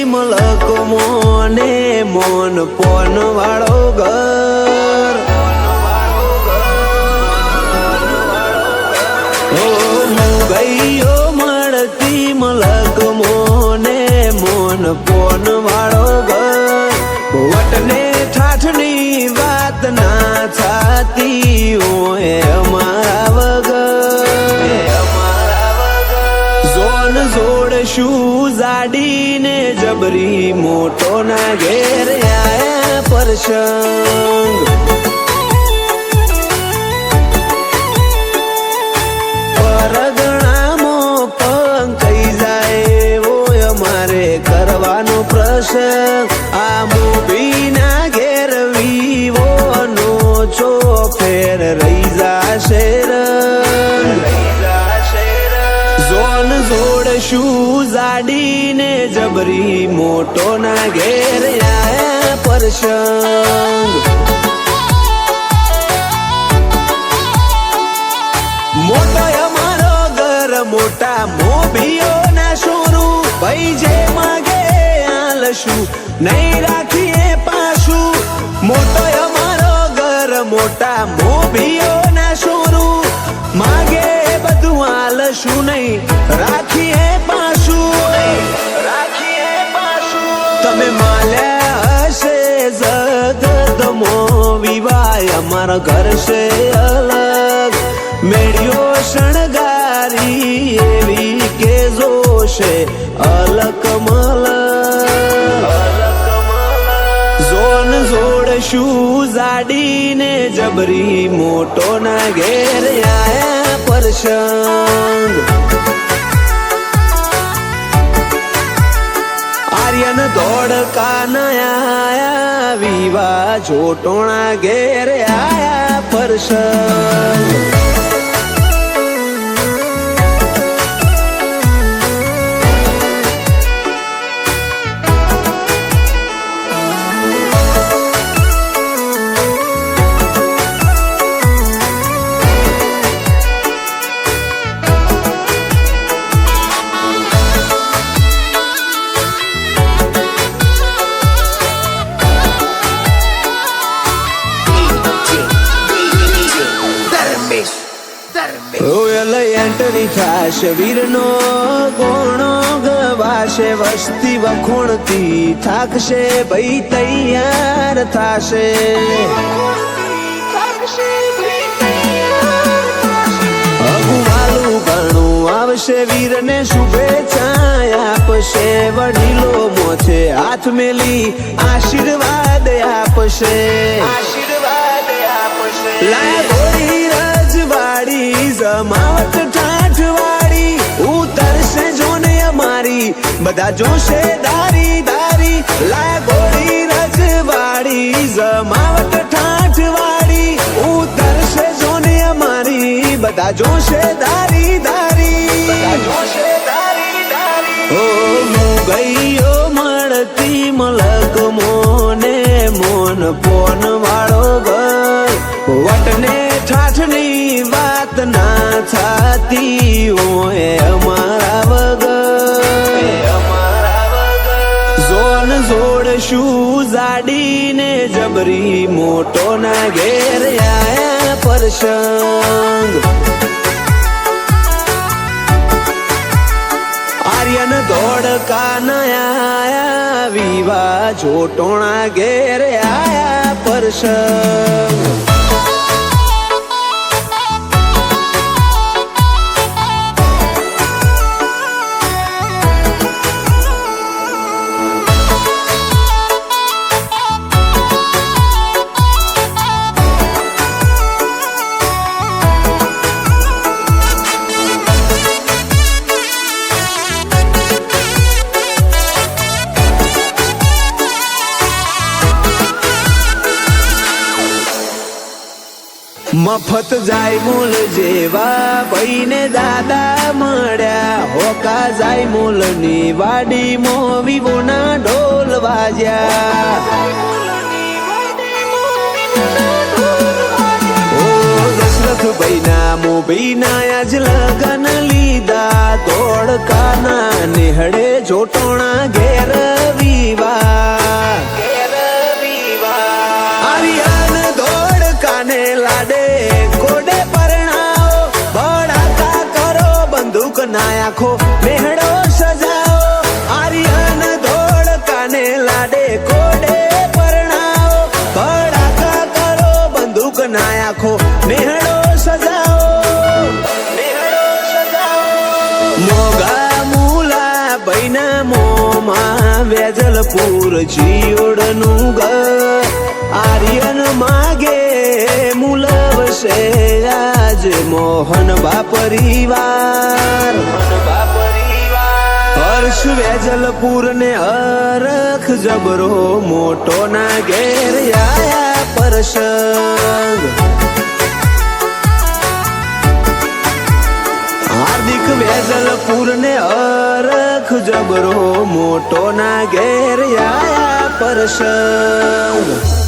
મલક મોને મોન porn વાળો ઘર ગઈયો મળતી મલક મોને મોન પોન વાળો ઘર વટને ઠાઠની વાત ના થાતી હોય અમારા વગર જોન જોડશું જાડીને જબરી મોટો ના ઘેર આયા પરસંગ પરગણામાં પંકઈ જાય ઓય અમારે કરવાનો પ્રસંગ આ મોભીના ઘેર વિવોનો છો ફેર રહી જાશે જોન જોડશું જાડીને જબરી મોટો ના ઘેર આયા પરસંગ મોટો અમારો ઘર મોટા મોભીઓ ના શોરું ભાઈ જે માગે આલશું નહીં રાખીએ પાછું મોટો અમારો ઘર મોટા મોભીઓ ના શોરું માગે બધું આલશું નહીં રાખીએ પાછું તમે માલ્યા હશે જગતમો વિવાય અમારા ઘર છે અલગ મેળ્યો શણગારી એવી કે જોશે અલક જોન જોડશું જાડીને જબરી મોટો ના ઘેર આયા પરસંગ આર્યન દોડકા આયા વિવા જોટોણા ઘેર આયા પરસંગ એન્ટરી થાશે વીરનો ગોણો ગવાશે વસ્તી વખોણતી થાકશે ભાઈ તૈયાર થાશે અગુવાલું ઘણું આવશે વીરને શુભેચ્છા આપશે વડીલો મોથે હાથ મેલી આશીર્વાદ આપશે લાગોડી રજવાડી જમાવટ ઠાઠવાડી ઉતરશે જોને અમારી બધા જોશે દારી દારી લાગોડી રજવાડી જમાવટ ઠાઠવાડી ઉતરશે જોને અમારી બધા જોશે દારી દારી ઓ ગઈયો મળતી મલક મોને મોન પોન વાળો ઘર વટને ઠાઠની વાત ના થાતી હોય અમારા વગર જોન જોડશું જાડીને જબરી મોટો ના ઘેર આયા પરસંગ આર્યન દોડકા આયા વિવા જોટોણા ઘેર આયા પરસંગ મફત જાય મૂલ જેવા ભાઈને દાદા મળ્યા હોકા જાય મૂલની વાડીમાં વિવોના ઢોલ વાજ્યા ભાઈના મોભીના આજ લગન લીધા ધોળકાના નેહડે જોટોણા ઘેર વિવા આર્યન ધોળકાને લાડે કોડે પરણાવો ભડાકા કરો બંદૂક ના આખો નેહડો સજાવો આર્યન ધોળકાને લાડે કોડે પરણાવો ભડાકા કરો બંદૂક ના આખો નેહડો મોગા મૂલા બૈના મોમાં વેજલપુર જીઓડનું ઘર આર્યન માગે મૂલવશે આજ મોહન બા પરિવાર હર્ષ વેજલપુર ને હરખ જબરો મોટો ના ઘેર આયા પરસંગ હાર્દિક વેજલપુર ને અરખ જબરો મોટો ના ઘેર આયા પરસંગ